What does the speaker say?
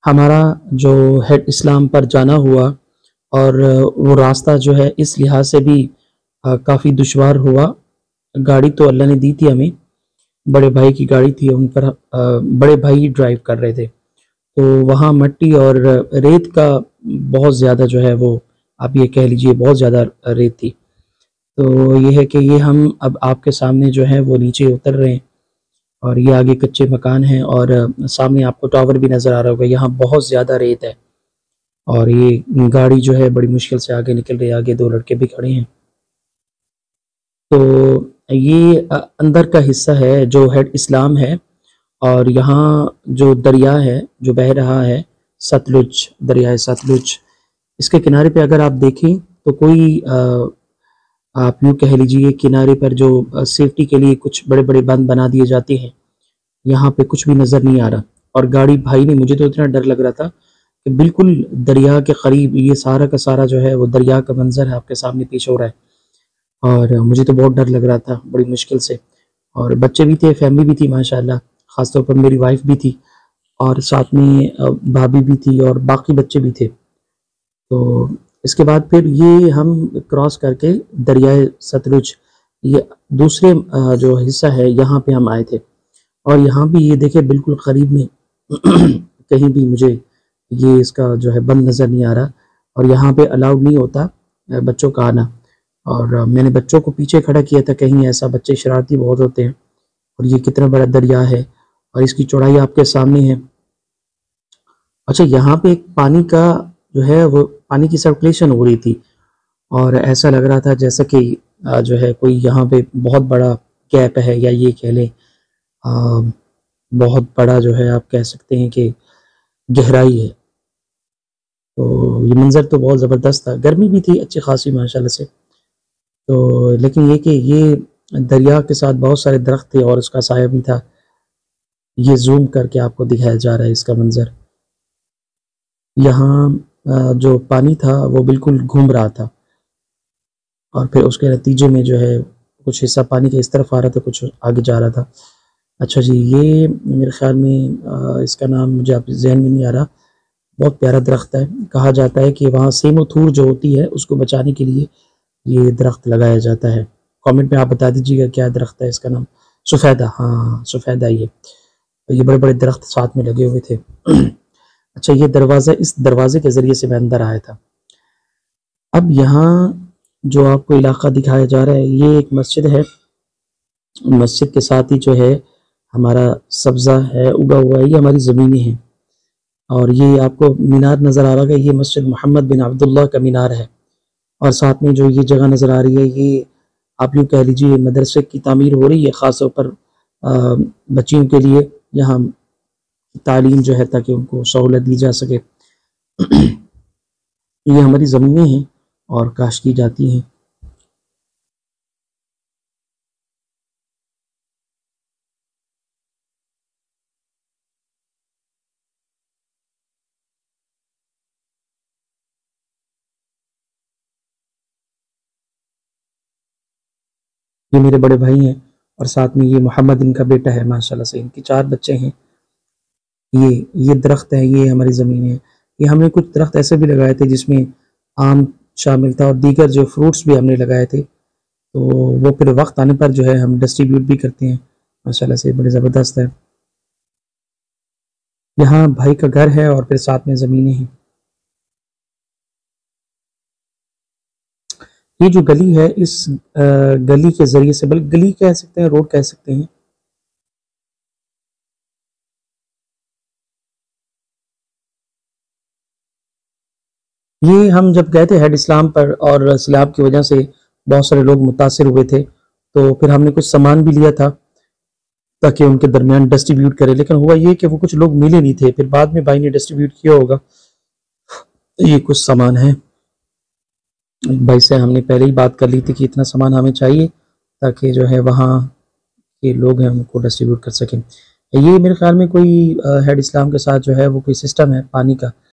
ہمارا جو ہیڈ اسلام پر جانا ہوا، اور وہ راستہ جو ہے اس لحاظ سے بھی کافی دشوار ہوا۔ گاڑی تو اللہ نے دی تھی ہمیں، بڑے بھائی کی گاڑی تھی، ان پر بڑے بھائی ڈرائیو کر رہے تھے، تو وہاں مٹی اور ریت کا بہت زیادہ جو ہے وہ آپ یہ کہہ لیجئے بہت زیادہ ریت تھی۔ تو یہ ہے کہ یہ ہم اب آپ کے سامنے جو ہے وہ نیچے اتر رہے ہیں، اور یہ آگے کچے مکان ہیں، اور سامنے آپ کو ٹاور بھی نظر آ رہا ہوگا۔ یہاں بہت زیادہ ریت ہے، اور یہ گاڑی جو ہے بڑی مشکل سے آگے نکل رہی ہے، آگے دو لڑکے بھی کھڑے ہیں۔ تو یہ اندر کا حصہ ہے جو ہیڈ اسلام ہے، اور یہاں جو دریا ہے جو بہہ رہا ہے ستلج، دریائے ستلج، اس کے کنارے پہ اگر آپ دیکھیں تو کوئی آپ یوں کہہ لیجیے کنارے پر جو سیفٹی کے لیے کچھ بڑے بڑے بند بنا دیے جاتے ہیں، یہاں پہ کچھ بھی نظر نہیں آ رہا۔ اور گاڑی بھائی نے، مجھے تو اتنا ڈر لگ رہا تھا کہ بالکل دریا کے قریب یہ سارا کا سارا جو ہے وہ دریا کا منظر ہے آپ کے سامنے پیش ہو رہا ہے، اور مجھے تو بہت ڈر لگ رہا تھا بڑی مشکل سے۔ اور بچے بھی تھے، فیملی بھی تھی ماشاءاللہ، خاص طور پر میری وائف بھی تھی، اور ساتھ میں بھابھی بھی تھی، اور باقی بچے بھی تھے۔ تو اس کے بعد پھر یہ ہم کراس کر کے دریائے ستلج، یہ دوسرے جو حصہ ہے یہاں پہ ہم آئے تھے، اور یہاں بھی یہ دیکھیں بالکل قریب میں کہیں بھی مجھے یہ اس کا جو ہے بند نظر نہیں آ رہا، اور یہاں پہ الاؤڈ نہیں ہوتا بچوں کا آنا۔ اور میں نے بچوں کو پیچھے کھڑا کیا تھا، کہیں ایسا، بچے شرارتی بہت ہوتے ہیں، اور یہ کتنا بڑا دریا ہے، اور اس کی چوڑائی آپ کے سامنے ہے۔ اچھا، یہاں پہ ایک پانی کا جو ہے وہ پانی کی سرکولیشن ہو رہی تھی، اور ایسا لگ رہا تھا جیسا کہ جو ہے کوئی یہاں پہ بہت بڑا گیپ ہے، یا یہ کہہ لیں بہت بڑا جو ہے آپ کہہ سکتے ہیں کہ گہرائی ہے۔ تو یہ منظر تو بہت زبردست تھا، گرمی بھی تھی اچھی خاصی ماشاءاللہ سے۔ تو لیکن یہ کہ یہ دریا کے ساتھ بہت سارے درخت تھے، اور اس کا سایہ بھی تھا۔ یہ زوم کر کے آپ کو دکھایا جا رہا ہے اس کا منظر۔ یہاں جو پانی تھا وہ بالکل گھوم رہا تھا، اور پھر اس کے نتیجے میں جو ہے کچھ حصہ پانی کے اس طرف آ رہا تھا، کچھ آگے جا رہا تھا۔ اچھا جی، یہ میرے خیال میں اس کا نام مجھے آپ ذہن میں نہیں آ رہا، بہت پیارا درخت ہے۔ کہا جاتا ہے کہ وہاں سیم تھور جو ہوتی ہے اس کو بچانے کے لیے یہ درخت لگایا جاتا ہے۔ کامنٹ میں آپ بتا دیجیے گا کیا درخت ہے، اس کا نام سفیدہ، ہاں سفیدہ، یہ بڑے بڑے درخت ساتھ میں لگے ہوئے تھے۔ اچھا، یہ دروازہ، اس دروازے کے ذریعے سے میں اندر آیا تھا۔ اب یہاں جو آپ کو علاقہ دکھایا جا رہا ہے یہ ایک مسجد ہے، مسجد کے ساتھ ہی جو ہے ہمارا سبزہ ہے اگا ہوا ہے، یہ ہماری زمینیں ہیں، اور یہ آپ کو مینار نظر آ رہا ہے، یہ مسجد محمد بن عبداللہ کا مینار ہے، اور ساتھ میں جو یہ جگہ نظر آ رہی ہے یہ آپ یوں کہہ لیجیے مدرسے کی تعمیر ہو رہی ہے، خاص طور پر بچیوں کے لیے یہاں تعلیم جو ہے تاکہ ان کو سہولت دی جا سکے۔ یہ ہماری زمینیں ہیں اور کاشت کی جاتی ہیں۔ یہ میرے بڑے بھائی ہیں، اور ساتھ میں یہ محمد ان کا بیٹا ہے، ماشاءاللہ سے ان کی 4 بچے ہیں۔ یہ درخت ہیں، یہ ہماری زمین ہے۔ یہ ہم نے کچھ درخت ایسے بھی لگائے تھے جس میں آم شامل تھا، اور دیگر جو فروٹس بھی ہم نے لگائے تھے، تو وہ پھر وقت آنے پر جو ہے ہم ڈسٹریبیوٹ بھی کرتے ہیں، ماشاءاللہ سے بڑے زبردست ہے۔ یہاں بھائی کا گھر ہے، اور پھر ساتھ میں زمینیں ہیں۔ یہ جو گلی ہے، اس گلی کے ذریعے سے، بلکہ گلی کہہ سکتے ہیں، روڈ کہہ سکتے ہیں، یہ ہم جب گئے تھے ہیڈ اسلام پر اور سیلاب کی وجہ سے بہت سارے لوگ متاثر ہوئے تھے، تو پھر ہم نے کچھ سامان بھی لیا تھا تاکہ ان کے درمیان ڈسٹریبیوٹ کرے، لیکن ہوا یہ کہ وہ کچھ لوگ ملے نہیں تھے، پھر بعد میں بھائی نے ڈسٹریبیوٹ کیا ہوگا۔ یہ کچھ سامان ہے، بھائی سے ہم نے پہلے ہی بات کر لی تھی کہ اتنا سامان ہمیں چاہیے تاکہ جو ہے وہاں کے لوگ ہیں ان کو ڈسٹریبیوٹ کر سکیں۔ یہ میرے خیال میں کوئی ہیڈ اسلام کے ساتھ جو ہے وہ کوئی سسٹم ہے پانی کا،